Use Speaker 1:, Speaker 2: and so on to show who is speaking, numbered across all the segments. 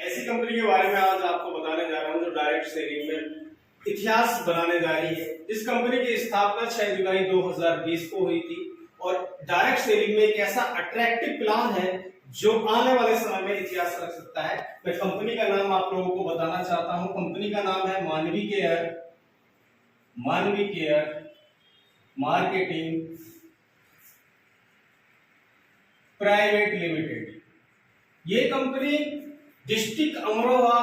Speaker 1: ऐसी कंपनी के बारे में आज आपको बताने जा रहा हूं जो डायरेक्ट सेलिंग में इतिहास बनाने जा रही है। इस कंपनी की स्थापना 6 जुलाई 2020 को हुई थी और डायरेक्ट सेलिंग में एक ऐसा अट्रैक्टिव प्लान है जो आने वाले समय में इतिहास रख सकता है। मैं कंपनी का नाम आप लोगों को बताना चाहता हूं। कंपनी का नाम है मानवी केयर मार्केटिंग प्राइवेट लिमिटेड। ये कंपनी डिस्ट्रिक्ट अमरोहा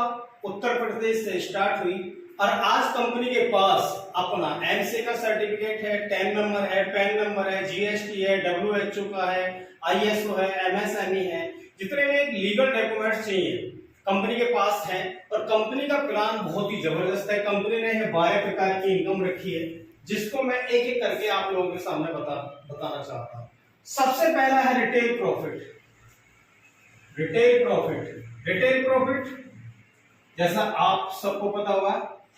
Speaker 1: उत्तर प्रदेश से स्टार्ट हुई और आज कंपनी के पास अपना एमसीए का सर्टिफिकेट है, 10 नंबर है, पैन नंबर है, जीएसटी है, डब्ल्यूएचओ का है, आईएसओ है, एमएसएमई है, जितने भी लीगल डॉक्यूमेंट्स चाहिए कंपनी के पास है। और कंपनी का प्लान बहुत ही जबरदस्त है। कंपनी ने 12 प्रकार की इनकम रखी है जिसको मैं एक एक करके आप लोगों के सामने बताना चाहता हूं। सबसे पहला है रिटेल प्रॉफिट। रिटेल प्रॉफिट जैसा आप सबको पता होगा,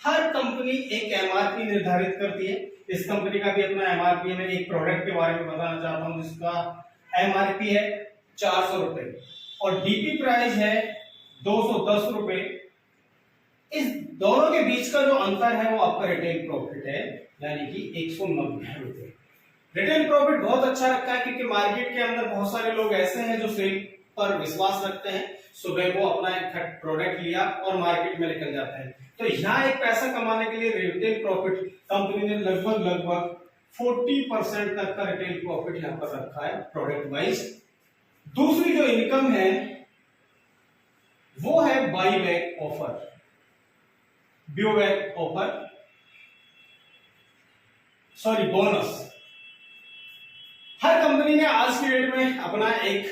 Speaker 1: हर कंपनी एक एमआरपी निर्धारित करती है। इस कंपनी का भी अपना एमआरपी है। मैं एक प्रोडक्ट के बारे में बताना चाहता हूं जिसका एमआरपी है 400 रुपए और डीपी प्राइस है 210 रुपए। इस दोनों के बीच का जो अंतर है वो आपका रिटेल प्रॉफिट है, यानी कि 190 रुपए। रिटेल प्रॉफिट बहुत अच्छा रखा है क्योंकि मार्केट के अंदर बहुत सारे लोग ऐसे हैं जो सेल पर विश्वास रखते हैं। सुबह को अपना एक प्रोडक्ट लिया और मार्केट में निकल जाते हैं। तो यहाँ एक पैसा कमाने के लिए रिटेल प्रॉफिट कंपनी ने लगभग 40% तक का रिटेल प्रॉफिट यहाँ पर रखा है प्रोडक्ट वाइज। दूसरी जो इनकम है वो है by back offer, bonus. Her company ने आज की डेट में अपना एक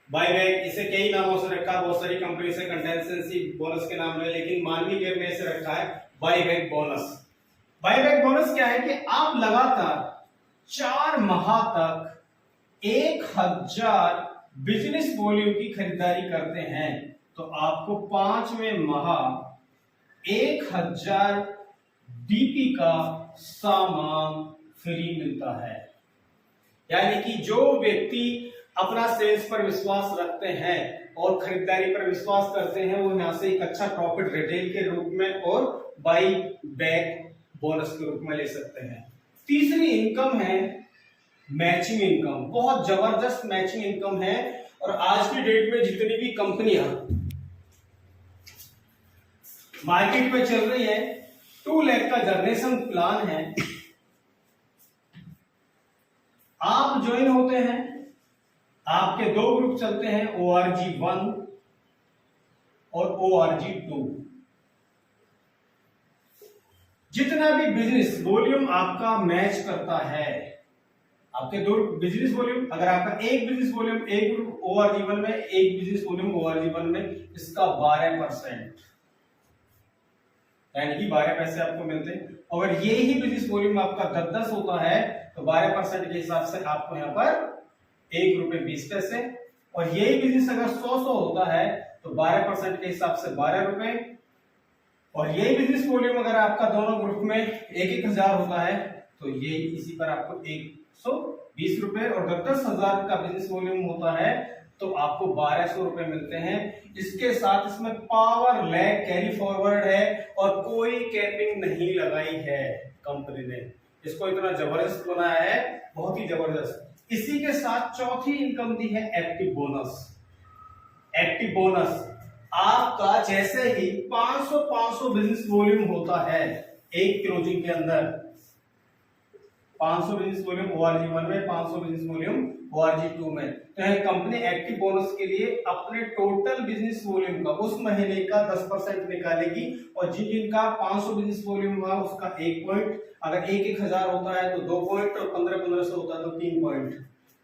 Speaker 1: बाईबैक, इसे कई नामों से रखा, बहुत सारी कंपनी से कंटेंसेंसी बोनस के नाम में, लेकिन मानवी केयर ने इसे रखा है बाईबैक बोनस। बाईबैक बोनस क्या है कि आप लगातार 4 माह तक 1000 बिजनेस वॉल्यूम की खरीदारी करते हैं तो आपको 5वें माह 1000 डीपी का सामान फ्री मिलता है। यानी कि जो व्यक्ति अपना सेल्स पर विश्वास रखते हैं और खरीदारी पर विश्वास करते हैं वो यहां से एक अच्छा प्रॉफिट रिटेल के रूप में और बाई बैक बोनस के रूप में ले सकते हैं। तीसरी इनकम है मैचिंग इनकम। बहुत जबरदस्त मैचिंग इनकम है और आज की डेट में जितनी भी कंपनियां मार्केट में चल रही है, 2 लाख का जनरेशन प्लान है। आप ज्वाइन होते हैं, आपके 2 ग्रुप चलते हैं, ORG1 और ORG2। जितना भी बिजनेस वॉल्यूम आपका मैच करता है, आपके 2 बिजनेस वॉल्यूम, अगर आपका एक बिजनेस वॉल्यूम एक ग्रुप ORG1 में, एक बिजनेस वॉल्यूम ORG1 में, इसका 12%, यानी कि 12 पैसे आपको मिलते हैं। अगर ये ही बिजनेस वॉल्यूम आपका 10-10 होता है तो 12% के हिसाब से आपको यहाँ पर 1 रुपए 20 पैसे, और यही बिजनेस अगर 100 होता है तो 12% के हिसाब से 12 रुपए, और यही बिजनेस वॉल्यूम अगर आपका दोनों ग्रुप में 1-1 हजार होता है तो ये इसी पर आपको 120 रुपए, और 10-10 हजार का बिजनेस वॉल्यूम होता है तो आपको 1200 रुपए मिलते हैं। इसके साथ इसमें पावर लैग कैरी फॉरवर्ड है और कोई कैपिंग नहीं लगाई है कंपनी ने। इसको इतना जबरदस्त बनाया है, बहुत ही जबरदस्त। इसी के साथ चौथी इनकम दी है एक्टिव बोनस। एक्टिव बोनस आपका जैसे ही 500 बिजनेस वॉल्यूम होता है एक क्लोजिंग के अंदर, 500 बिजनेस वॉल्यूम ORG1 में, 500 बिजनेस वॉल्यूम ORG2 में, तो यह कंपनी एक्टिव बोनस के लिए अपने टोटल बिजनेस वॉल्यूम का उस महीने का 10% निकालेगी, और जिन जिनका 500 बिजनेस वॉल्यूम हुआ उसका 1 पॉइंट, अगर 1-1 हजार होता है तो 2 पॉइंट, और 1500 होता है तो 3 पॉइंट।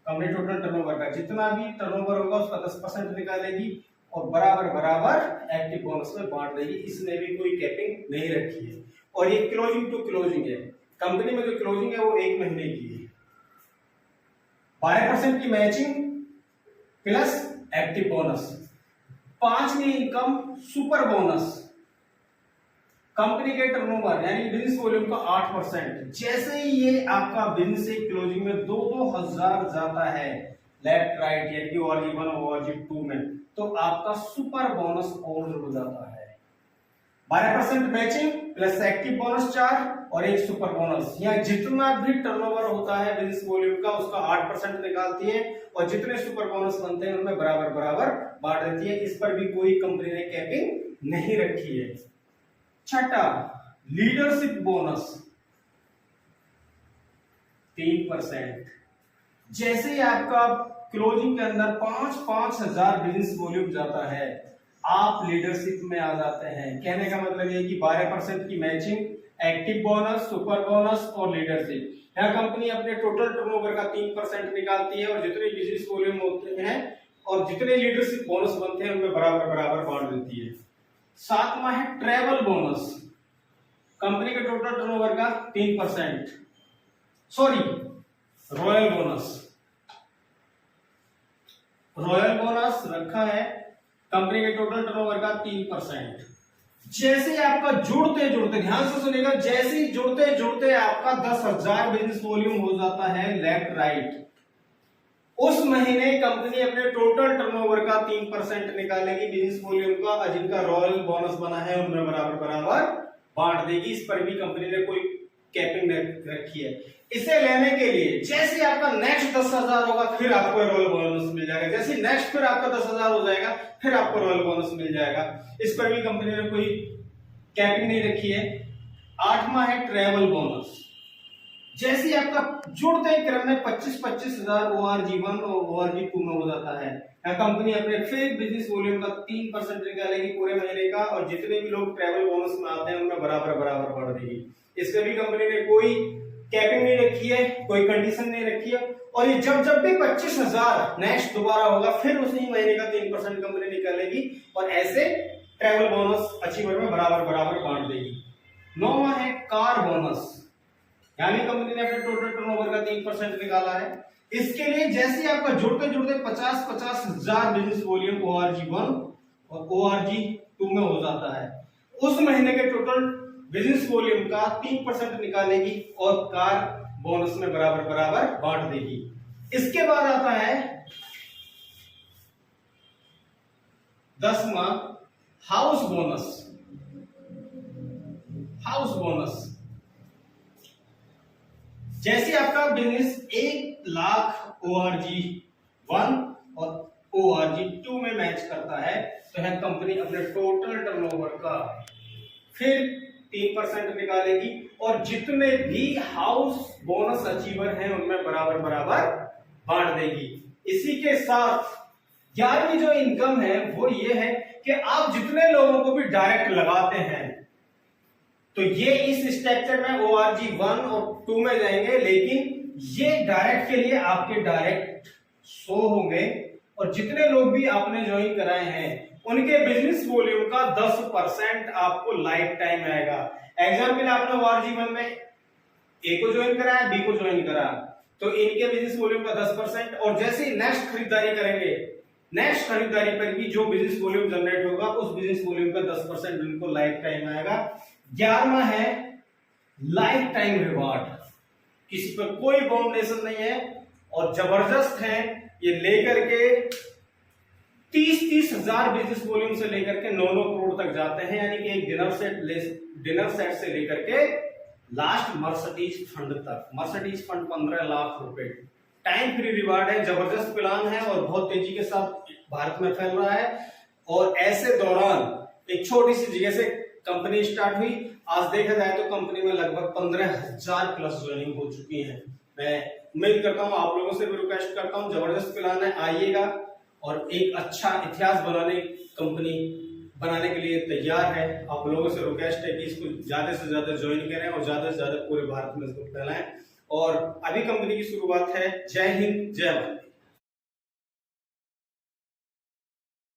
Speaker 1: कंपनी टोटल टर्नओवर का जितना भी टर्नओवर होगा उसका 10% निकालेगी और बराबर एक्टिव बोनस में बांट देगी। इसने भी कोई कैपिंग नहीं रखी है। और ये क्लोजिंग टू क्लोजिंग है। कंपनी में जो क्लोजिंग है वो 1 महीने की है। 12% की मैचिंग प्लस एक्टिव बोनस। 5वीं इनकम सुपर बोनस। कंपनी के टर्नओवर यानी बिजनेस वॉल्यूम का 8%। जैसे ही ये आपका बिजनेस से क्लोजिंग में 2-2 हजार जाता है, लेफ्ट राइट यानी कि ORG1 और ORG2 में, तो आपका सुपर बोनस और हो जाता है। 12% मैचिंग प्लस एक्टिव बोनस 4 और एक सुपर बोनस। यहाँ जितना भी टर्नओवर होता है बिजनेस वॉल्यूम का उसका 8% निकालती है और जितने सुपर बोनस बनते हैं उनमें बराबर बराबर बांट देती है। इस पर भी कोई कंपनी ने कैपिंग नहीं रखी है। छठा, लीडरशिप बोनस 3%। जैसे ही आपका क्लोजिंग के अंदर 5-5 हजार बिजनेस वॉल्यूम जाता है, आप लीडरशिप में आ जाते हैं। कहने का मतलब ये कि 12% की matching, active bonus, super bonus और लीडरशिप। यह कंपनी अपने टोटल टर्नओवर का 3% निकालती है और जितने बिजनेस वॉल्यूम होते हैं और जितने लीडरशिप बोनस बनते हैं उनमें बराबर बराबर बांट देती है। सातवां है ट्रैवल बोनस। कंपनी के टोटल टर्नओवर का 3%, sorry royal bonus. Royal bonus रखा है कंपनी के टोटल टर्नओवर का 3%। जैसे ही आपका जुड़ते जुड़ते, ध्यान से सुनिएगा, जैसे ही जुड़ते जुड़ते आपका 10,000 बिजनेस वॉल्यूम हो जाता है लेफ्ट राइट, उस महीने कंपनी अपने टोटल टर्नओवर का 3% निकालेगी बिजनेस वॉल्यूम का और जिनका रॉयल बोनस बना है उनमें बराबर बराबर बांट देगी। इस पर भी कंपनी ने कोई कैपिंग रखी है। इसे लेने के लिए जैसे आपका नेक्स्ट 10,000 होगा फिर आपको रॉयल बोनस मिल जाएगा, जैसे नेक्स्ट फिर आपका 10,000 हो जाएगा फिर आपको रॉयल बोनस मिल जाएगा। इस पर भी कंपनी ने कोई कैपिंग नहीं रखी है। आठवां है ट्रैवल बोनस। जैसे आपका जुड़ते क्रम में 25-25 हजार ORG1 और ORG2 में हो जाता है, कंपनी अपने फिर बिजनेस वॉल्यूम का 3% निकालेगी पूरे महीने का और जितने भी लोग ट्रैवल बोनस में आते हैं उनमें बराबर बराबर बढ़ देगी। इसमें भी कंपनी ने कोई कैपिंग नहीं रखी है, कोई कंडीशन नहीं रखी है। और ये जब जब भी 25,000 नेक्स्ट दोबारा होगा फिर उसी महीने का 3% कंपनी निकालेगी और ऐसे ट्रैवल बोनस अचीवर में बराबर बराबर बांट देगी। 9वां है कार बोनस। यानी कंपनी ने अपने टोटल टर्नओवर का 3% निकाला है। इसके लिए जैसे आपका जुड़ते जुड़ते 50-50 हजार बिजनेस वॉल्यूम ORG1 और ORG2 में हो जाता है, उस महीने के टोटल बिजनेस वॉल्यूम का 3% निकालेगी और कार बोनस में बराबर बराबर बांट देगी। इसके बाद आता है 10वां हाउस बोनस। हाउस बोनस जैसे आपका बिजनेस 1 लाख ORG1 और ORG2 में मैच करता है तो यह कंपनी अपने टोटल टर्नओवर का फिर 3% निकालेगी और जितने भी हाउस बोनस अचीवर हैं उनमें बराबर बराबर बांट देगी। इसी के साथ 11वीं जो इनकम है वो ये है कि आप जितने लोगों को भी डायरेक्ट लगाते हैं तो ये इस स्ट्रक्चर में ORG1 और 2 में जाएंगे, लेकिन ये डायरेक्ट के लिए आपके डायरेक्ट शो होंगे और जितने लोग भी आपने ज्वाइन कराए हैं उनके बिजनेस वॉल्यूम का 10% आपको लाइफ टाइम आएगा। एग्जाम्पल, आपने ORG1 में A को ज्वाइन कराया, B को ज्वाइन करा, तो इनके बिजनेस वॉल्यूम का 10% और जैसे ही नेक्स्ट खरीदारी करेंगे, नेक्स्ट खरीदारी पर भी जो बिजनेस वॉल्यूम जनरेट होगा उस बिजनेस वॉल्यूम का 10% उनको लाइफ टाइम आएगा। 11वां है लाइफ टाइम रिवार्ड। किसी पर कोई बाउंडेशन नहीं है और जबरदस्त है ये, लेकर के 30-30 हजार बिजनेस वॉल्यूम से लेकर के 9-9 करोड़ तक जाते हैं। यानी कि एक डिनर सेट से लेकर के लास्ट मर्सिडीज फंड तक। मर्सिडीज फंड 15 लाख रुपए। टाइम फ्री रिवार्ड है, जबरदस्त प्लान है और बहुत तेजी के साथ भारत में फैल रहा है। और ऐसे दौरान एक छोटी सी जगह से कंपनी स्टार्ट हुई, आज देखा जाए तो कंपनी में लगभग 15,000 प्लस ज्वाइनिंग हो चुकी है। मैं उम्मीद करता हूं, आप लोगों से भी रिक्वेस्ट करता हूं, जबरदस्त प्लान है, आइएगा और एक अच्छा इतिहास कंपनी बनाने के लिए तैयार है। आप लोगों से रिक्वेस्ट है कि इसको ज्यादा से ज्यादा ज्वाइन करें और ज्यादा से ज्यादा पूरे भारत में इसको फैलाएं। और अभी कंपनी की शुरुआत है। जय हिंद, जय भारत।